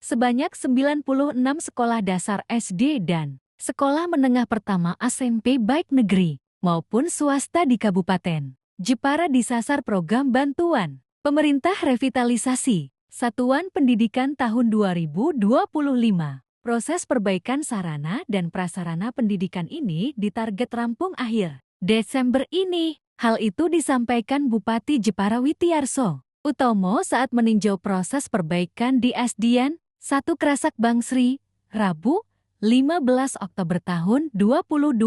sebanyak 96 sekolah dasar SD dan sekolah menengah pertama SMP baik negeri maupun swasta di Kabupaten Jepara disasar program bantuan pemerintah revitalisasi Satuan Pendidikan tahun 2025. Proses perbaikan sarana dan prasarana pendidikan ini ditarget rampung akhir Desember ini. Hal itu disampaikan Bupati Jepara Witiarso Utomo saat meninjau proses perbaikan di SDN 1 Krasak Bangsri, Rabu, 15 Oktober tahun 2025.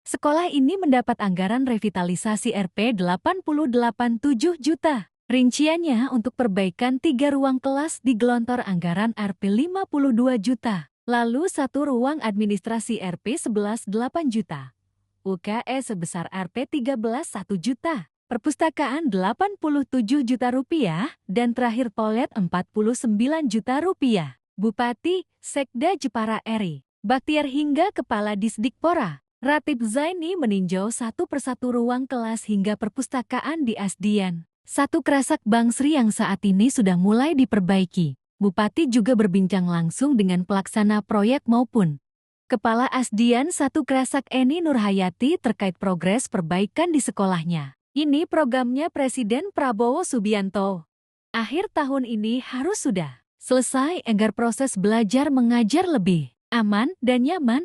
Sekolah ini mendapat anggaran revitalisasi Rp 88,7 juta. Rinciannya untuk perbaikan 3 ruang kelas digelontor anggaran Rp 52 juta. Lalu 1 ruang administrasi Rp 11,8 juta. UKS sebesar Rp 13,1 juta. Perpustakaan 87 juta rupiah dan terakhir toilet 49 juta rupiah. Bupati, Sekda Jepara RI, Baktiar hingga Kepala Disdikpora, Ratib Zaini meninjau satu persatu ruang kelas hingga perpustakaan di SDN 1 Krasak Bangsri yang saat ini sudah mulai diperbaiki. Bupati juga berbincang langsung dengan pelaksana proyek maupun Kepala SDN 1 Krasak Eni Nurhayati terkait progres perbaikan di sekolahnya. Ini programnya Presiden Prabowo Subianto. Akhir tahun ini harus sudah selesai agar proses belajar mengajar lebih aman dan nyaman,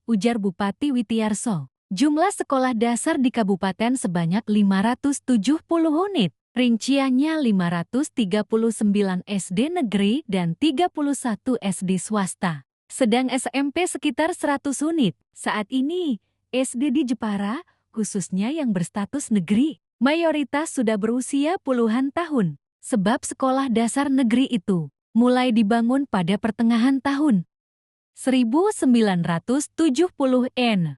ujar Bupati Witiarso. Jumlah sekolah dasar di kabupaten sebanyak 570 unit. Rinciannya 539 SD negeri dan 31 SD swasta. Sedang SMP sekitar 100 unit. Saat ini, SD di Jepara, khususnya yang berstatus negeri, mayoritas sudah berusia puluhan tahun. Sebab sekolah dasar negeri itu mulai dibangun pada pertengahan tahun 1970-an.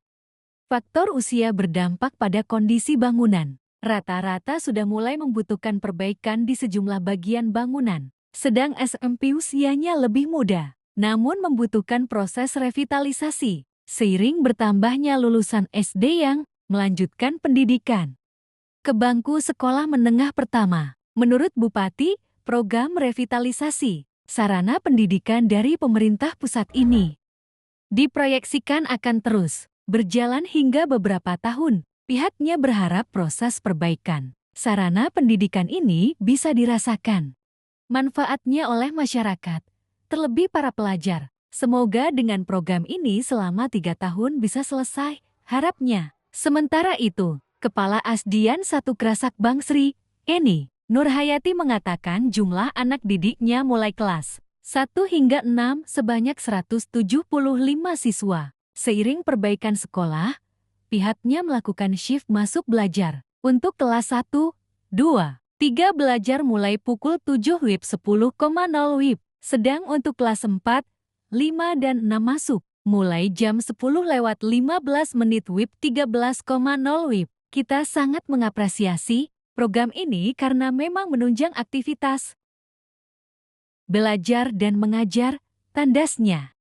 Faktor usia berdampak pada kondisi bangunan. Rata-rata sudah mulai membutuhkan perbaikan di sejumlah bagian bangunan. Sedang SMP usianya lebih muda, namun membutuhkan proses revitalisasi. Seiring bertambahnya lulusan SD yang melanjutkan pendidikan ke bangku sekolah menengah pertama. Menurut Bupati, program revitalisasi sarana pendidikan dari pemerintah pusat ini diproyeksikan akan terus berjalan hingga beberapa tahun. Pihaknya berharap proses perbaikan sarana pendidikan ini bisa dirasakan manfaatnya oleh masyarakat, terlebih para pelajar. Semoga dengan program ini selama 3 tahun bisa selesai, harapnya. Sementara itu, Kepala Asdian 1 Krasak Bangsri, Eni Nurhayati mengatakan jumlah anak didiknya mulai kelas 1 hingga 6 sebanyak 175 siswa. Seiring perbaikan sekolah, pihaknya melakukan shift masuk belajar. Untuk kelas 1, 2, 3 belajar mulai pukul 7 WIB 10,0 WIB. Sedang untuk kelas 4, 5 dan 6 masuk mulai jam 10:15 WIB 13,0 WIB. Kita sangat mengapresiasi program ini karena memang menunjang aktivitas belajar dan mengajar, tandasnya.